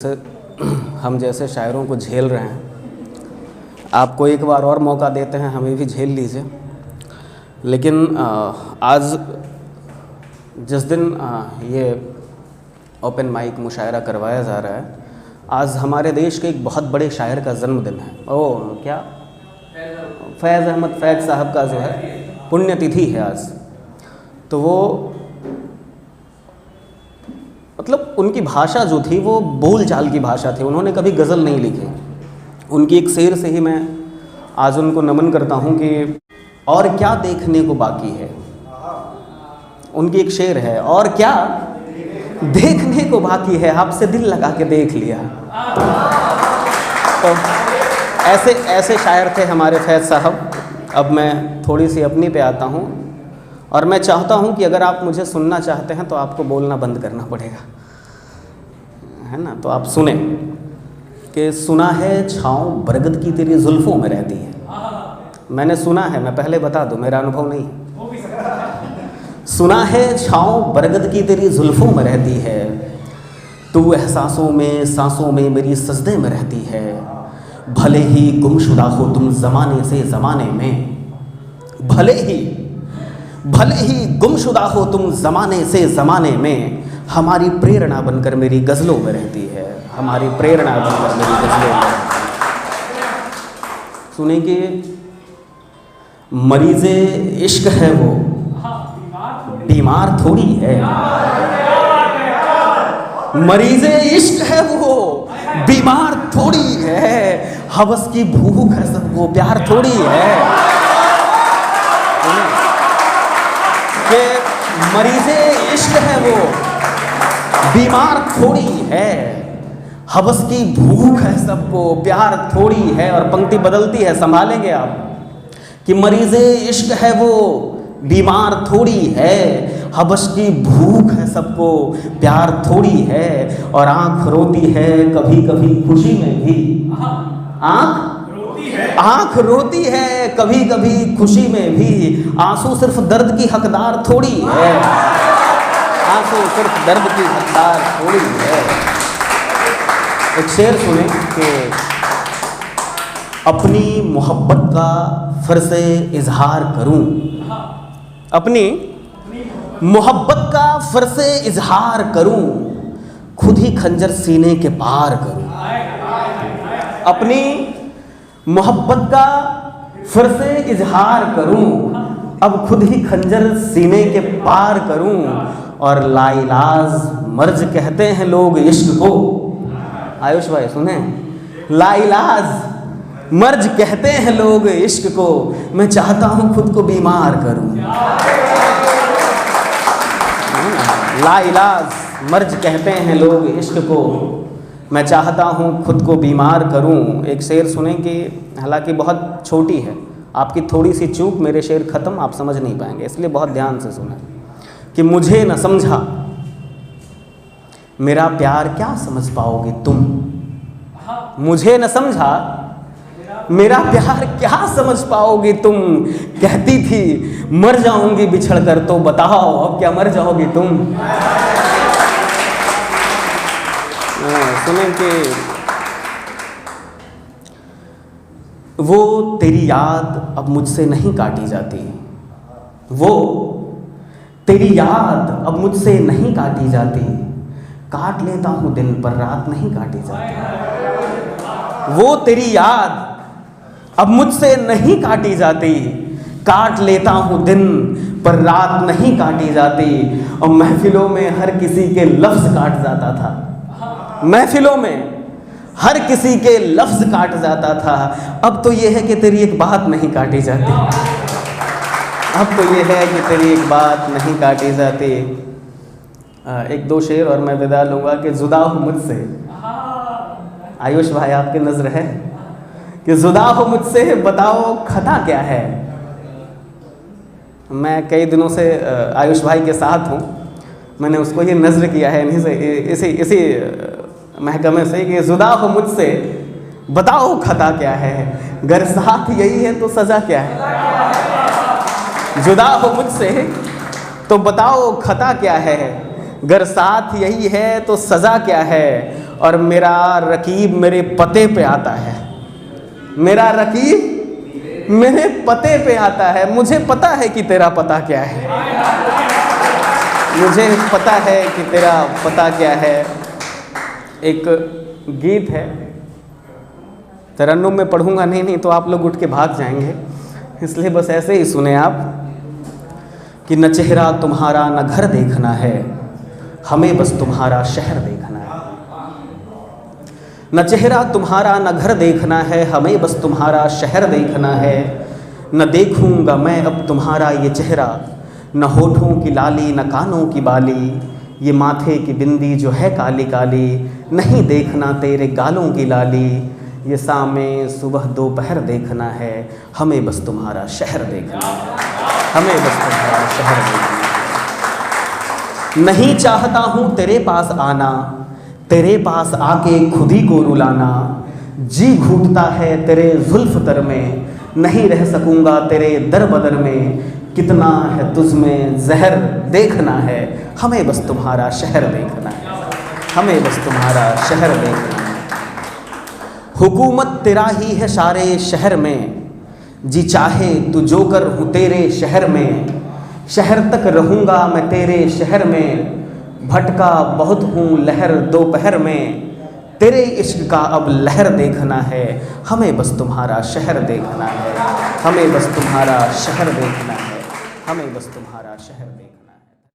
हम जैसे शायरों को झेल रहे हैं, आपको एक बार और मौका देते हैं, हमें भी झेल लीजिए। लेकिन आज जिस दिन ये ओपन माइक मुशायरा करवाया जा रहा है, आज हमारे देश के एक बहुत बड़े शायर का जन्मदिन है। क्या फैज़ अहमद फैज़ साहब का जो है पुण्यतिथि है आज। तो वो मतलब उनकी भाषा जो थी वो बोल चाल की भाषा थी, उन्होंने कभी गज़ल नहीं लिखी। उनकी एक शेर से ही मैं आज उनको नमन करता हूँ कि और क्या देखने को बाकी है। उनकी एक शेर है, और क्या देखने को बाकी है, आपसे दिल लगा के देख लिया। तो ऐसे शायर थे हमारे फैज़ साहब। अब मैं थोड़ी सी अपनी पे आता हूँ और मैं चाहता हूँ कि अगर आप मुझे सुनना चाहते हैं तो आपको बोलना बंद करना पड़ेगा, है ना। तो आप सुने कि सुना है छाँव बरगद की तेरी जुल्फ़ों में रहती है। मैंने सुना है, मैं पहले बता दूँ, मेरा अनुभव नहीं। सुना है छाँव बरगद की तेरी जुल्फ़ों में रहती है, तू एहसासों में सांसों में मेरी सजदे में रहती है। भले ही गुमशुदा हो तुम ज़माने से ज़माने में, भले ही गुमशुदा हो तुम ज़माने से ज़माने में, हमारी प्रेरणा बनकर मेरी गज़लों में रहती है, हमारी प्रेरणा बनकर मेरी गज़लों में। सुने कि मरीज़े इश्क है वो, बीमार थोड़ी है। मरीज़े इश्क है वो, बीमार थोड़ी है। हवस की भूख है सब वो, प्यार थोड़ी है। कि मरीज़े इश्क है वो, बीमार थोड़ी है। हवस की भूख है सबको, प्यार थोड़ी है। और पंक्ति बदलती है, संभालेंगे आप, कि मरीज़े इश्क है वो, बीमार थोड़ी है। हवस की भूख है सबको, प्यार थोड़ी है। और आँख रोती है कभी कभी खुशी में भी, आँख रोती है कभी कभी खुशी में भी। आंसू सिर्फ दर्द की हकदार थोड़ी है, आंसू सिर्फ दर्द की हकदार थोड़ी है। एक शेर सुने कि अपनी मोहब्बत का फिर से इजहार करूं, अपनी मोहब्बत का फिर से इजहार करूं, खुद ही खंजर सीने के पार करूं। अपनी मोहब्बत का फिर से इजहार करूं, अब खुद ही खंजर सीने के पार करूं। और लाइलाज मर्ज कहते हैं लोग इश्क को। आयुष भाई सुने, लाइलाज मर्ज कहते हैं लोग इश्क को, मैं चाहता हूं खुद को बीमार करूं। लाइलाज मर्ज कहते हैं लोग इश्क को, मैं चाहता हूँ खुद को बीमार करूँ। एक शेर सुने कि हालांकि बहुत छोटी है, आपकी थोड़ी सी चूक मेरे शेर ख़त्म आप समझ नहीं पाएंगे, इसलिए बहुत ध्यान से सुने। कि मुझे न समझा मेरा प्यार क्या समझ पाओगे तुम, मुझे न समझा मेरा प्यार क्या समझ पाओगे तुम। कहती थी मर जाऊंगी बिछड़ कर, तो बताओ अब क्या मर जाओगी तुम। सुने कि वो तेरी याद अब मुझसे नहीं काटी जाती, वो तेरी याद अब मुझसे नहीं काटी जाती। काट लेता हूँ दिन पर रात नहीं काटी जाती। वो तेरी याद अब मुझसे नहीं काटी जाती, काट लेता हूँ दिन पर रात नहीं काटी जाती। और महफिलों में हर किसी के लफ्ज़ काट जाता था, महफिलों में हर किसी के लफ्ज़ काट जाता था। अब तो ये है कि तेरी एक बात नहीं काटी जाती, अब तो ये है कि तेरी एक बात नहीं काटी जाती। एक दो शेर और मैं विदा लूँगा कि जुदा हो मुझसे। आयुष भाई आपके नज़र है कि जुदा हो मुझसे, बताओ खता क्या है। मैं कई दिनों से आयुष भाई के साथ हूँ, मैंने उसको ये नज़र किया है इन्हीं से इसी महकमे से कि जुदा हो मुझसे बताओ खता क्या है, गर साथ यही है तो सज़ा क्या है। जुदा हो मुझसे तो बताओ खता क्या है, गर साथ यही है तो सज़ा क्या है। और मेरा रकीब मेरे पते पे आता है। मेरा रकीब मेरे पते पे आता है। मुझे पता है कि तेरा पता क्या है, मुझे पता है कि तेरा पता क्या है। एक गीत है, तरन्नुम में पढ़ूंगा नहीं तो आप लोग उठ के भाग जाएंगे, इसलिए बस ऐसे ही सुने आप कि न चेहरा तुम्हारा न घर देखना है, हमें बस तुम्हारा शहर देखना है। न चेहरा तुम्हारा न घर देखना है, हमें बस तुम्हारा शहर देखना है। न देखूंगा मैं अब तुम्हारा ये चेहरा, न होठों की लाली न कानों की बाली, ये माथे की बिंदी जो है काली काली, नहीं देखना तेरे गालों की लाली। ये शामे सुबह दोपहर देखना है, हमें बस तुम्हारा शहर देखना है, हमें बस तुम्हारा शहर देखना है। नहीं चाहता हूँ तेरे पास आना, तेरे पास आके खुद ही को रुलाना। जी घूटता है तेरे जुल्फ तर में, नहीं रह सकूँगा तेरे दर बदर में। कितना है तुझ में जहर देखना है, हमें बस तुम्हारा शहर देखना है, हमें बस तुम्हारा शहर देखना है। हुकूमत तेरा ही है सारे शहर में, जी चाहे तू जो कर हूँ तेरे शहर में। शहर तक रहूँगा मैं तेरे शहर में, भटका बहुत हूँ लहर दोपहर में। तेरे इश्क का अब लहर देखना है, हमें बस तुम्हारा शहर देखना है, हमें बस तुम्हारा शहर देखना है, हमें बस तुम्हारा शहर देखना है।